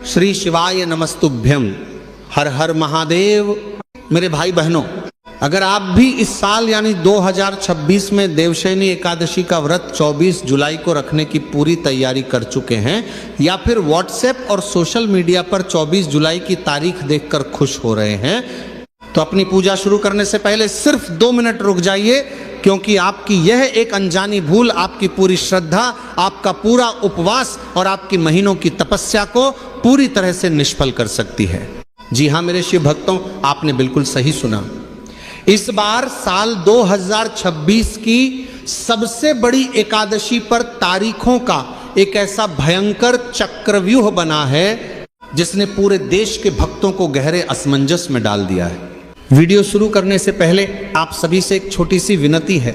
श्री शिवाय नमस्तुभ्यम। हर हर महादेव। मेरे भाई बहनों, अगर आप भी इस साल यानी 2026 में देवशयनी एकादशी का व्रत 24 जुलाई को रखने की पूरी तैयारी कर चुके हैं या फिर व्हाट्सएप और सोशल मीडिया पर 24 जुलाई की तारीख देखकर खुश हो रहे हैं, तो अपनी पूजा शुरू करने से पहले सिर्फ 2 मिनट रुक जाइए, क्योंकि आपकी यह एक अनजानी भूल आपकी पूरी श्रद्धा, आपका पूरा उपवास और आपकी महीनों की तपस्या को पूरी तरह से निष्फल कर सकती है। जी हाँ मेरे शिव भक्तों, आपने बिल्कुल सही सुना। इस बार साल 2026 की सबसे बड़ी एकादशी पर तारीखों का एक ऐसा भयंकर चक्रव्यूह बना है जिसने पूरे देश के भक्तों को गहरे असमंजस में डाल दिया है। वीडियो शुरू करने से पहले आप सभी से एक छोटी सी विनती है।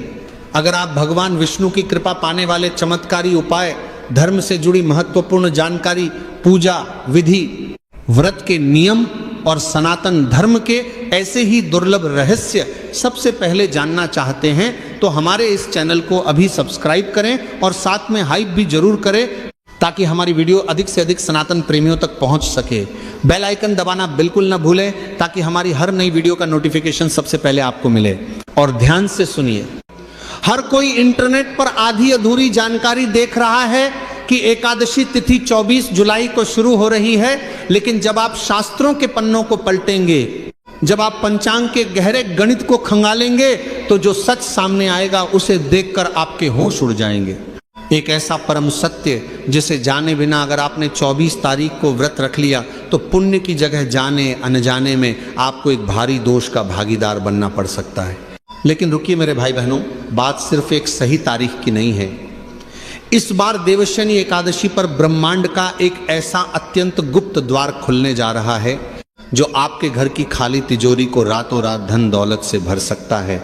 अगर आप भगवान विष्णु की कृपा पाने वाले चमत्कारी उपाय, धर्म से जुड़ी महत्वपूर्ण जानकारी, पूजा विधि, व्रत के नियम और सनातन धर्म के ऐसे ही दुर्लभ रहस्य सबसे पहले जानना चाहते हैं, तो हमारे इस चैनल को अभी सब्सक्राइब करें और साथ में हाइप भी जरूर करें, ताकि हमारी वीडियो अधिक से अधिक सनातन प्रेमियों तक पहुंच सके। बेल आइकन दबाना बिल्कुल ना भूलें, ताकि हमारी हर नई वीडियो का नोटिफिकेशन सबसे पहले आपको मिले। और ध्यान से सुनिए, हर कोई इंटरनेट पर आधी अधूरी जानकारी देख रहा है कि एकादशी तिथि 24 जुलाई को शुरू हो रही है, लेकिन जब आप शास्त्रों के पन्नों को पलटेंगे, जब आप पंचांग के गहरे गणित को खंगालेंगे, तो जो सच सामने आएगा उसे देखकर आपके होश उड़ जाएंगे। एक ऐसा परम सत्य जिसे जाने बिना अगर आपने 24 तारीख को व्रत रख लिया, तो पुण्य की जगह जाने अनजाने में आपको एक भारी दोष का भागीदार बनना पड़ सकता है। लेकिन रुकिए मेरे भाई बहनों, बात सिर्फ एक सही तारीख की नहीं है। इस बार देवशयनी एकादशी पर ब्रह्मांड का एक ऐसा अत्यंत गुप्त द्वार खुलने जा रहा है जो आपके घर की खाली तिजोरी को रातों रात धन दौलत से भर सकता है।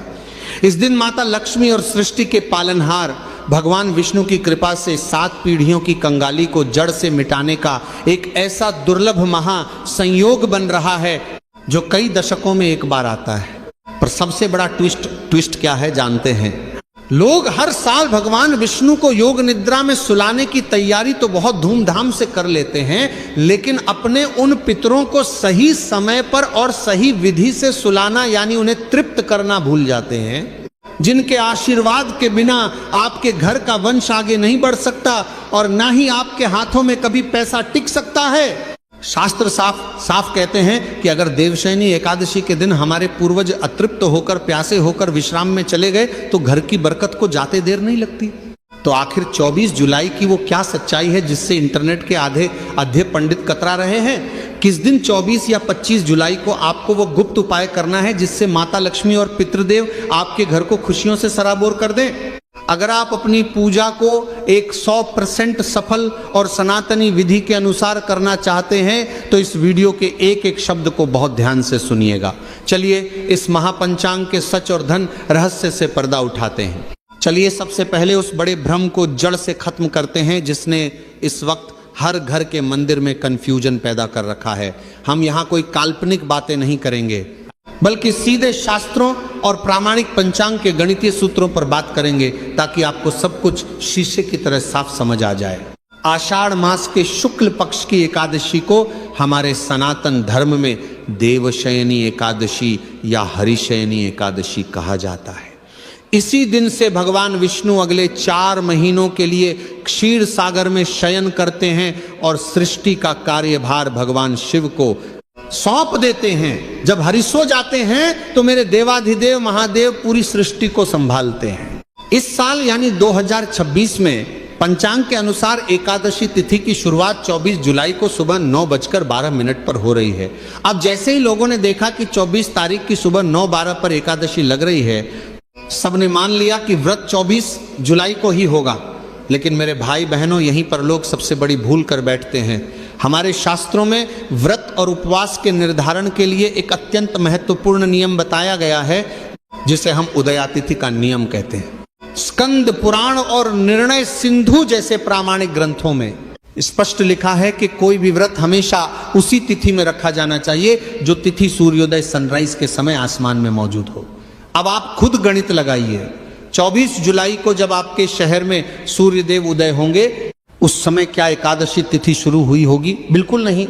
इस दिन माता लक्ष्मी और सृष्टि के पालनहार भगवान विष्णु की कृपा से 7 पीढ़ियों की कंगाली को जड़ से मिटाने का एक ऐसा दुर्लभ महा संयोग बन रहा है जो कई दशकों में एक बार आता है। पर सबसे बड़ा ट्विस्ट क्या है जानते हैं? लोग हर साल भगवान विष्णु को योग निद्रा में सुलाने की तैयारी तो बहुत धूमधाम से कर लेते हैं, लेकिन अपने उन पितरों को सही समय पर और सही विधि से सुलाना यानी उन्हें तृप्त करना भूल जाते हैं, जिनके आशीर्वाद के बिना आपके घर का वंश आगे नहीं बढ़ सकता और ना ही आपके हाथों में कभी पैसा टिक सकता है। शास्त्र साफ कहते हैं कि अगर देवशयनी एकादशी के दिन हमारे पूर्वज अतृप्त होकर, प्यासे होकर विश्राम में चले गए, तो घर की बरकत को जाते देर नहीं लगती। तो आखिर 24 जुलाई की वो क्या सच्चाई है जिससे इंटरनेट के आधे पंडित कतरा रहे हैं? किस दिन 24 या 25 जुलाई को आपको वो गुप्त उपाय करना है जिससे माता लक्ष्मी और पितृदेव आपके घर को खुशियों से सराबोर कर दें? अगर आप अपनी पूजा को 100% सफल और सनातनी विधि के अनुसार करना चाहते हैं, तो इस वीडियो के एक एक शब्द को बहुत ध्यान से सुनिएगा। चलिए इस महापंचांग के सच और धन रहस्य से पर्दा उठाते हैं। चलिए सबसे पहले उस बड़े भ्रम को जड़ से खत्म करते हैं जिसने इस वक्त हर घर के मंदिर में कंफ्यूजन पैदा कर रखा है। हम यहाँ कोई काल्पनिक बातें नहीं करेंगे, बल्कि सीधे शास्त्रों और प्रामाणिक पंचांग के गणितीय सूत्रों पर बात करेंगे, ताकि आपको सब कुछ शीशे की तरह साफ समझ आ जाए। आषाढ़ मास के शुक्ल पक्ष की एकादशी को हमारे सनातन धर्म में देवशयनी एकादशी या हरिशयनी एकादशी कहा जाता है। इसी दिन से भगवान विष्णु अगले 4 महीनों के लिए क्षीर सागर में शयन करते हैं और सृष्टि का कार्यभार भगवान शिव को सौंप देते हैं। जब हरि सो जाते हैं तो मेरे देवाधिदेव महादेव पूरी सृष्टि को संभालते हैं। इस साल यानी 2026 में पंचांग के अनुसार एकादशी तिथि की शुरुआत 24 जुलाई को सुबह 9:12 पर हो रही है। अब जैसे ही लोगों ने देखा कि 24 तारीख की सुबह 9:12 पर एकादशी लग रही है, सबने मान लिया कि व्रत 24 जुलाई को ही होगा। लेकिन मेरे भाई बहनों, यहीं पर लोग सबसे बड़ी भूल कर बैठते हैं। हमारे शास्त्रों में व्रत और उपवास के निर्धारण के लिए एक अत्यंत महत्वपूर्ण नियम बताया गया है, जिसे हम उदयातिथि का नियम कहते हैं। स्कंद पुराण और निर्णय सिंधु जैसे प्रामाणिक ग्रंथों में स्पष्ट लिखा है कि कोई भी व्रत हमेशा उसी तिथि में रखा जाना चाहिए जो तिथि सूर्योदय सनराइज के समय आसमान में मौजूद हो। अब आप खुद गणित लगाइए, 24 जुलाई को जब आपके शहर में सूर्यदेव उदय होंगे, उस समय क्या एकादशी तिथि शुरू हुई होगी? बिल्कुल नहीं।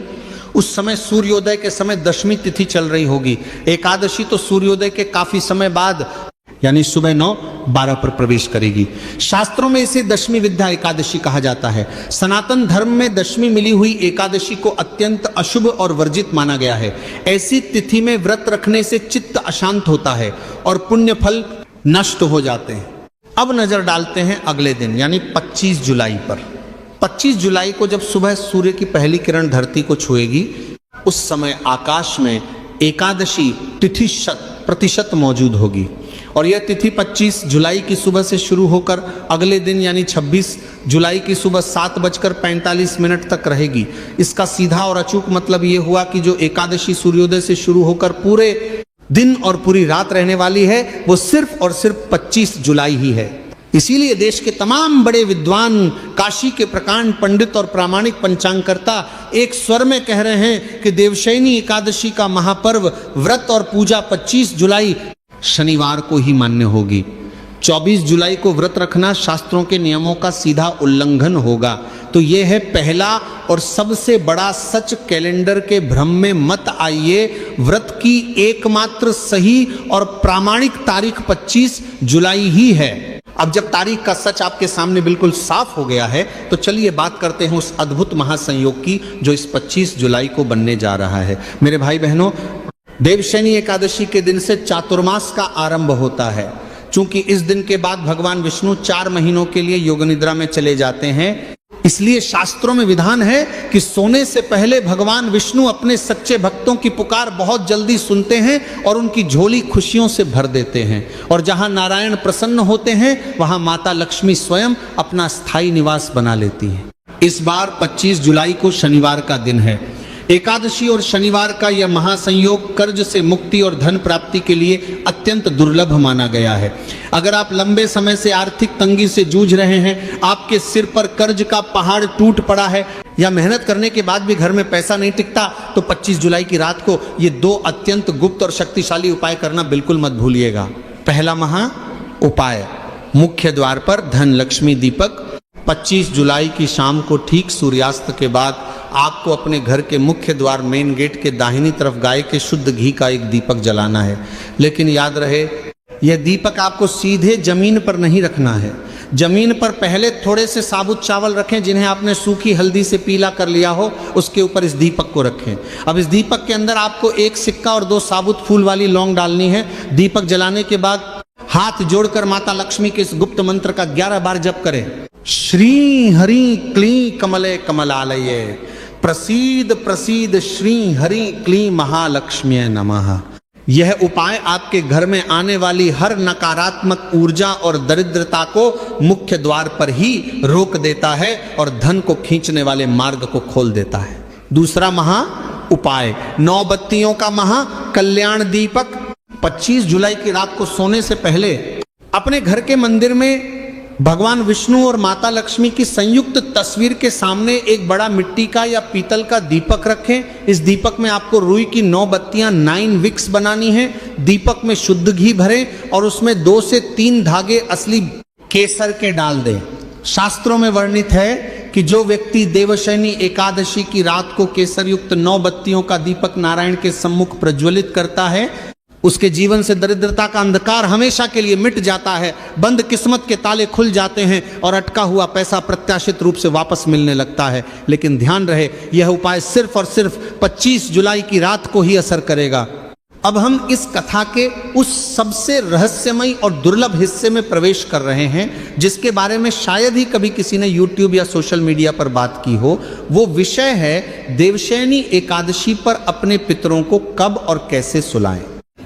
उस समय सूर्योदय के समय दशमी तिथि चल रही होगी। एकादशी तो सूर्योदय के काफी समय बाद यानी सुबह 9:12 पर प्रवेश करेगी। शास्त्रों में इसे दशमी विद्या एकादशी कहा जाता है। सनातन धर्म में दशमी मिली हुई एकादशी को अत्यंत अशुभ और वर्जित माना गया है। ऐसी तिथि में व्रत रखने से चित्त अशांत होता है और पुण्य फल नष्ट हो जाते हैं। अब नजर डालते हैं अगले दिन यानी 25 जुलाई पर। 25 जुलाई को जब सुबह सूर्य की पहली किरण धरती को छुएगी, उस समय आकाश में एकादशी तिथि 100% मौजूद होगी और यह तिथि 25 जुलाई की सुबह से शुरू होकर अगले दिन यानी 26 जुलाई की सुबह 7:45 तक रहेगी। इसका सीधा और अचूक मतलब ये हुआ कि जो एकादशी सूर्योदय से शुरू होकर पूरे दिन और पूरी रात रहने वाली है, वो सिर्फ और सिर्फ 25 जुलाई ही है। इसीलिए देश के तमाम बड़े विद्वान, काशी के प्रकांड पंडित और प्रामाणिक पंचांगकर्ता एक स्वर में कह रहे हैं कि देवशयनी एकादशी का महापर्व व्रत और पूजा 25 जुलाई शनिवार को ही मान्य होगी। 24 जुलाई को व्रत रखना शास्त्रों के नियमों का सीधा उल्लंघन होगा। तो यह है पहला और सबसे बड़ा सच। कैलेंडर के भ्रम में मत आइए। व्रत की एकमात्र सही और प्रामाणिक तारीख 25 जुलाई ही है। अब जब तारीख का सच आपके सामने बिल्कुल साफ हो गया है, तो चलिए बात करते हैं उस अद्भुत महासंयोग की जो इस 25 जुलाई को बनने जा रहा है। मेरे भाई बहनों, देवशयनी एकादशी के दिन से चातुर्मास का आरंभ होता है। चूंकि इस दिन के बाद भगवान विष्णु 4 महीनों के लिए योग निद्रा में चले जाते हैं, इसलिए शास्त्रों में विधान है कि सोने से पहले भगवान विष्णु अपने सच्चे भक्तों की पुकार बहुत जल्दी सुनते हैं और उनकी झोली खुशियों से भर देते हैं। और जहां नारायण प्रसन्न होते हैं, वहां माता लक्ष्मी स्वयं अपना स्थायी निवास बना लेती हैं। इस बार 25 जुलाई को शनिवार का दिन है। एकादशी और शनिवार का यह महासंयोग कर्ज से मुक्ति और धन प्राप्ति के लिए अत्यंत दुर्लभ माना गया है। अगर आप लंबे समय से आर्थिक तंगी से जूझ रहे हैं, आपके सिर पर कर्ज का पहाड़ टूट पड़ा है या मेहनत करने के बाद भी घर में पैसा नहीं टिकता, तो 25 जुलाई की रात को ये 2 अत्यंत गुप्त और शक्तिशाली उपाय करना बिल्कुल मत भूलिएगा। पहला महा उपाय, मुख्य द्वार पर धन लक्ष्मी दीपक 25 जुलाई की शाम को ठीक सूर्यास्त के बाद आपको अपने घर के मुख्य द्वार मेन गेट के दाहिनी तरफ गाय के शुद्ध घी का एक दीपक जलाना है। लेकिन याद रहे, यह दीपक आपको सीधे जमीन पर नहीं रखना है। जमीन पर पहले थोड़े से साबुत चावल रखें जिन्हें आपने सूखी हल्दी से पीला कर लिया हो, उसके ऊपर इस दीपक को रखें। अब इस दीपक के अंदर आपको 1 सिक्का और 2 साबुत फूल वाली लौंग डालनी है। दीपक जलाने के बाद हाथ जोड़कर माता लक्ष्मी के इस गुप्त मंत्र का 11 बार जप करें। श्री हरि क्ली कमले कमलालये प्रसीद प्रसीद श्री हरि क्ली महालक्ष्मी नमः। यह उपाय आपके घर में आने वाली हर नकारात्मक ऊर्जा और दरिद्रता को मुख्य द्वार पर ही रोक देता है और धन को खींचने वाले मार्ग को खोल देता है। दूसरा महा उपाय, 9 बत्तियों का महा कल्याण दीपक। 25 जुलाई की रात को सोने से पहले अपने घर के मंदिर में भगवान विष्णु और माता लक्ष्मी की संयुक्त तस्वीर के सामने एक बड़ा मिट्टी का या पीतल का दीपक रखें। इस दीपक में आपको रुई की 9 बत्तियां 9 विक्स बनानी है। दीपक में शुद्ध घी भरें और उसमें 2 से 3 धागे असली केसर के डाल दें। शास्त्रों में वर्णित है कि जो व्यक्ति देवशयनी एकादशी की रात को केसर युक्त 9 बत्तियों का दीपक नारायण के सम्मुख प्रज्वलित करता है, उसके जीवन से दरिद्रता का अंधकार हमेशा के लिए मिट जाता है। बंद किस्मत के ताले खुल जाते हैं और अटका हुआ पैसा प्रत्याशित रूप से वापस मिलने लगता है। लेकिन ध्यान रहे, यह उपाय सिर्फ और सिर्फ 25 जुलाई की रात को ही असर करेगा। अब हम इस कथा के उस सबसे रहस्यमयी और दुर्लभ हिस्से में प्रवेश कर रहे हैं जिसके बारे में शायद ही कभी किसी ने YouTube या सोशल मीडिया पर बात की हो। वो विषय है देवशयनी एकादशी पर अपने पितरों को कब और कैसे सुलाएं।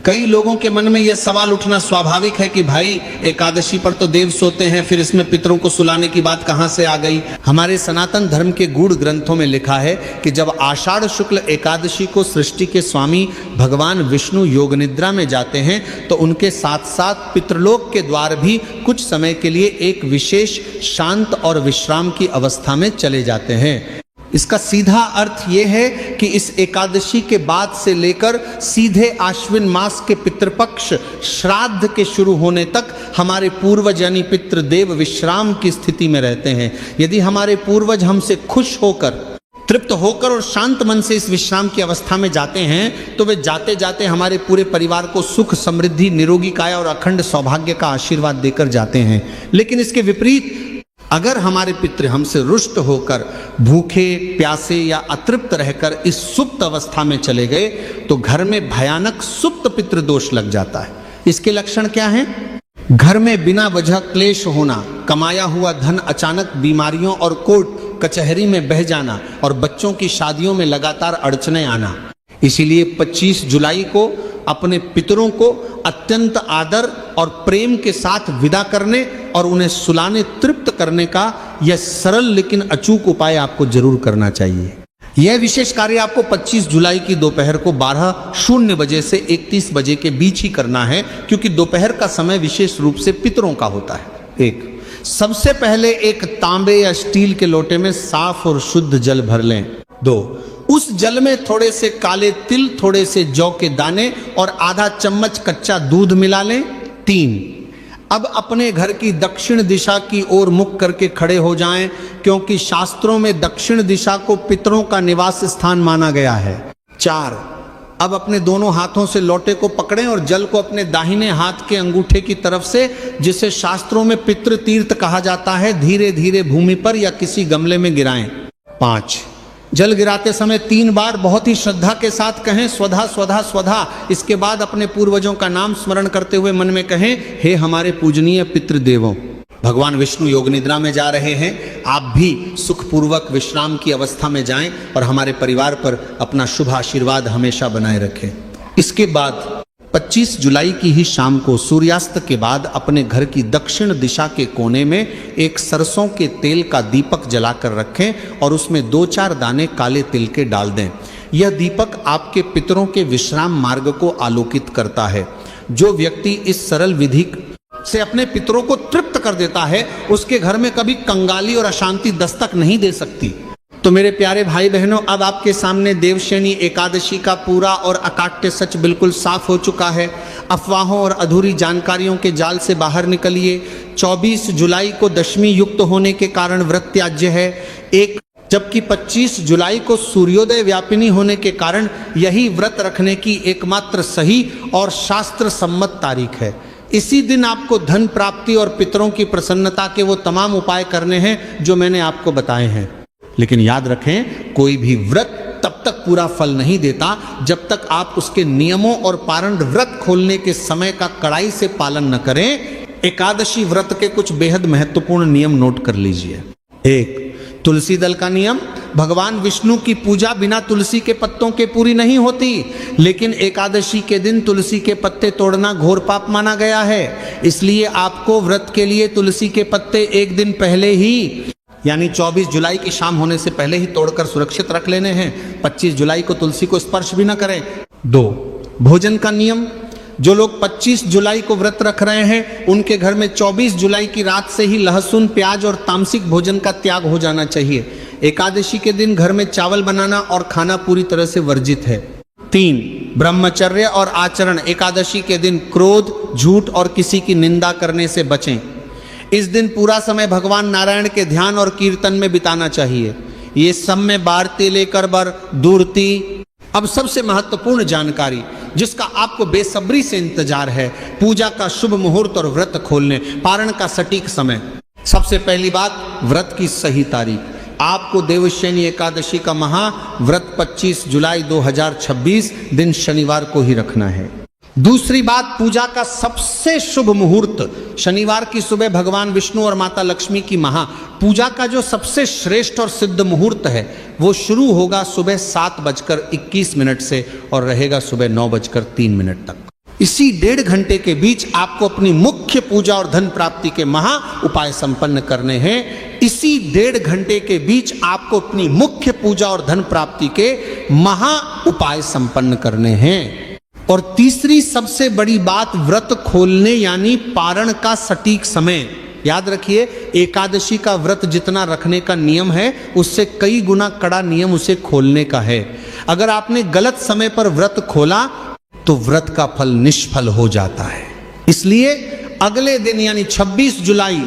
कई लोगों के मन में यह सवाल उठना स्वाभाविक है कि भाई एकादशी पर तो देव सोते हैं, फिर इसमें पितरों को सुलाने की बात कहां से आ गई। हमारे सनातन धर्म के गूढ़ ग्रंथों में लिखा है कि जब आषाढ़ शुक्ल एकादशी को सृष्टि के स्वामी भगवान विष्णु योग निद्रा में जाते हैं तो उनके साथ साथ पितृलोक के द्वार भी कुछ समय के लिए एक विशेष शांत और विश्राम की अवस्था में चले जाते हैं। इसका सीधा अर्थ यह है कि इस एकादशी के बाद से लेकर सीधे आश्विन मास के पितृपक्ष श्राद्ध के शुरू होने तक हमारे पूर्वज यानी पितृदेव विश्राम की स्थिति में रहते हैं। यदि हमारे पूर्वज हमसे खुश होकर, तृप्त होकर और शांत मन से इस विश्राम की अवस्था में जाते हैं तो वे जाते जाते हमारे पूरे परिवार को सुख, समृद्धि, निरोगी काया और अखंड सौभाग्य का आशीर्वाद देकर जाते हैं। लेकिन इसके विपरीत अगर हमारे पितृ हमसे रुष्ट होकर भूखे, प्यासे या अतृप्त रहकर इस सुप्त अवस्था में चले गए तो घर में भयानक सुप्त पितृ दोष लग जाता है। इसके लक्षण क्या हैं? घर में बिना वजह क्लेश होना, कमाया हुआ धन अचानक बीमारियों और कोर्ट कचहरी में बह जाना और बच्चों की शादियों में लगातार अड़चने आना। इसीलिए 25 जुलाई को अपने पितरों को अत्यंत आदर और प्रेम के साथ विदा करने और उन्हें सुलाने, तृप्त करने का यह सरल लेकिन अचूक उपाय आपको जरूर करना चाहिए। यह विशेष कार्य आपको 25 जुलाई की दोपहर को 12:00 बजे से 31 बजे के बीच ही करना है, क्योंकि दोपहर का समय विशेष रूप से पितरों का होता है। एक, सबसे पहले एक तांबे या स्टील के लोटे में साफ और शुद्ध जल भर लें। 2, उस जल में थोड़े से काले तिल, थोड़े से जौ के दाने और आधा चम्मच कच्चा दूध मिला लें। 3, अब अपने घर की दक्षिण दिशा की ओर मुख करके खड़े हो जाएं, क्योंकि शास्त्रों में दक्षिण दिशा को पितरों का निवास स्थान माना गया है। 4, अब अपने दोनों हाथों से लोटे को पकड़ें और जल को अपने दाहिने हाथ के अंगूठे की तरफ से, जिसे शास्त्रों में पितृ तीर्थ कहा जाता है, धीरे धीरे भूमि पर या किसी गमले में गिराएं। 5, जल गिराते समय 3 बार बहुत ही श्रद्धा के साथ कहें स्वधा स्वधा स्वधा। इसके बाद अपने पूर्वजों का नाम स्मरण करते हुए मन में कहें, हे हमारे पूजनीय पितृदेवों। भगवान विष्णु योग निद्रा में जा रहे हैं, आप भी सुखपूर्वक विश्राम की अवस्था में जाएं और हमारे परिवार पर अपना शुभ आशीर्वाद हमेशा बनाए रखें। इसके बाद 25 जुलाई की ही शाम को सूर्यास्त के बाद अपने घर की दक्षिण दिशा के कोने में एक सरसों के तेल का दीपक जलाकर रखें और उसमें 2-4 दाने काले तिल के डाल दें। यह दीपक आपके पितरों के विश्राम मार्ग को आलोकित करता है। जो व्यक्ति इस सरल विधि से अपने पितरों को तृप्त कर देता है, उसके घर में कभी कंगाली और अशांति दस्तक नहीं दे सकती। तो मेरे प्यारे भाई बहनों, अब आपके सामने देवशयनी एकादशी का पूरा और अकाट्य सच बिल्कुल साफ हो चुका है। अफवाहों और अधूरी जानकारियों के जाल से बाहर निकलिए। 24 जुलाई को दशमी युक्त होने के कारण व्रत त्याज्य है, जबकि 25 जुलाई को सूर्योदय व्यापिनी होने के कारण यही व्रत रखने की एकमात्र सही और शास्त्र सम्मत तारीख है। इसी दिन आपको धन प्राप्ति और पितरों की प्रसन्नता के वो तमाम उपाय करने हैं जो मैंने आपको बताए हैं। लेकिन याद रखें, कोई भी व्रत तब तक पूरा फल नहीं देता जब तक आप उसके नियमों और पारण व्रत खोलने के समय का कड़ाई से पालन न करें। एकादशी व्रत के कुछ बेहद महत्वपूर्ण नियम नोट कर लीजिए। 1, तुलसी दल का नियम। भगवान विष्णु की पूजा बिना तुलसी के पत्तों के पूरी नहीं होती, लेकिन एकादशी के दिन तुलसी के पत्ते तोड़ना घोर पाप माना गया है। इसलिए आपको व्रत के लिए तुलसी के पत्ते एक दिन पहले ही, यानी 24 जुलाई की शाम होने से पहले ही तोड़कर सुरक्षित रख लेने हैं। 25 जुलाई को तुलसी को स्पर्श भी न करें। 2, भोजन का नियम। जो लोग 25 जुलाई को व्रत रख रहे हैं, उनके घर में 24 जुलाई की रात से ही लहसुन, प्याज और तामसिक भोजन का त्याग हो जाना चाहिए। एकादशी के दिन घर में चावल बनाना और खाना पूरी तरह से वर्जित है। 3, ब्रह्मचर्य और आचरण। एकादशी के दिन क्रोध, झूठ और किसी की निंदा करने से बचें। इस दिन पूरा समय भगवान नारायण के ध्यान और कीर्तन में बिताना चाहिए। ये सब में बारती लेकर बर दूरती। अब सबसे महत्वपूर्ण जानकारी जिसका आपको बेसब्री से इंतजार है, पूजा का शुभ मुहूर्त और व्रत खोलने, पारण का सटीक समय। सबसे पहली बात, व्रत की सही तारीख। आपको देवशयनी एकादशी का महाव्रत 25 जुलाई 2026 दिन शनिवार को ही रखना है। दूसरी बात, पूजा का सबसे शुभ मुहूर्त शनिवार की सुबह भगवान विष्णु और माता लक्ष्मी की पूजा का जो सबसे श्रेष्ठ और सिद्ध मुहूर्त है, वो शुरू होगा सुबह 7:21 से और रहेगा सुबह 9:03 तक। इसी 1.5 घंटे के बीच आपको अपनी मुख्य पूजा और धन प्राप्ति के महा उपाय संपन्न करने हैं। इसी 1.5 घंटे के बीच आपको अपनी मुख्य पूजा और धन प्राप्ति के महा उपाय संपन्न करने हैं। और तीसरी सबसे बड़ी बात, व्रत खोलने यानी पारण का सटीक समय। याद रखिए, एकादशी का व्रत जितना रखने का नियम है उससे कई गुना कड़ा नियम उसे खोलने का है। अगर आपने गलत समय पर व्रत खोला तो व्रत का फल निष्फल हो जाता है। इसलिए अगले दिन यानी 26 जुलाई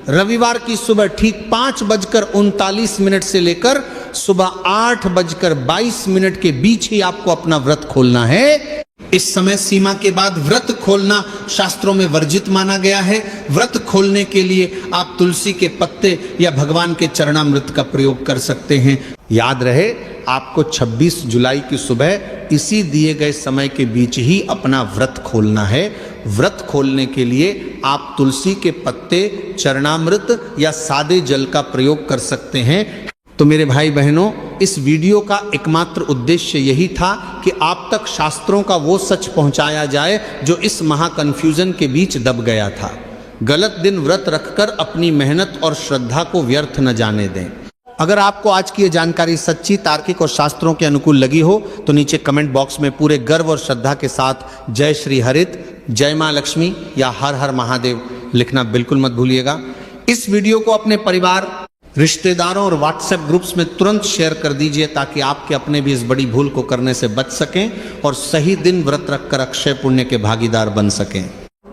रविवार की सुबह ठीक 5:39 से लेकर सुबह 8:22 के बीच ही आपको अपना व्रत खोलना है। इस समय सीमा के बाद व्रत खोलना शास्त्रों में वर्जित माना गया है। व्रत खोलने के लिए आप तुलसी के पत्ते या भगवान के चरणामृत का प्रयोग कर सकते हैं। याद रहे, आपको 26 जुलाई की सुबह इसी दिए गए समय के बीच ही अपना व्रत खोलना है। व्रत खोलने के लिए आप तुलसी के पत्ते, चरणामृत या सादे जल का प्रयोग कर सकते हैं। तो मेरे भाई बहनों, इस वीडियो का एकमात्र उद्देश्य यही था कि आप तक शास्त्रों का वो सच पहुंचाया जाए जो इस महा कन्फ्यूजन के बीच दब गया था। गलत दिन व्रत रखकर अपनी मेहनत और श्रद्धा को व्यर्थ न जाने दें। अगर आपको आज की ये जानकारी सच्ची, तार्किक और शास्त्रों के अनुकूल लगी हो तो नीचे कमेंट बॉक्स में पूरे गर्व और श्रद्धा के साथ जय श्री हरित, जय मां लक्ष्मी या हर हर महादेव लिखना बिल्कुल मत भूलिएगा। इस वीडियो को अपने परिवार, रिश्तेदारों और व्हाट्सएप ग्रुप्स में तुरंत शेयर कर दीजिए ताकि आपके अपने भी इस बड़ी भूल को करने से बच सकें और सही दिन व्रत रखकर अक्षय पुण्य के भागीदार बन सकें।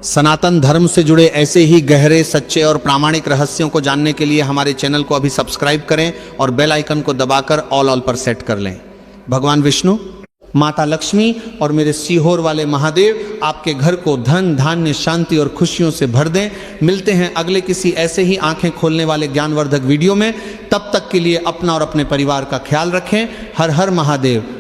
सनातन धर्म से जुड़े ऐसे ही गहरे, सच्चे और प्रामाणिक रहस्यों को जानने के लिए हमारे चैनल को अभी सब्सक्राइब करें और बेल आइकन को दबाकर ऑल पर सेट कर लें। भगवान विष्णु, माता लक्ष्मी और मेरे सीहोर वाले महादेव आपके घर को धन, धान्य, शांति और खुशियों से भर दें। मिलते हैं अगले किसी ऐसे ही आंखें खोलने वाले ज्ञानवर्धक वीडियो में। तब तक के लिए अपना और अपने परिवार का ख्याल रखें। हर हर महादेव।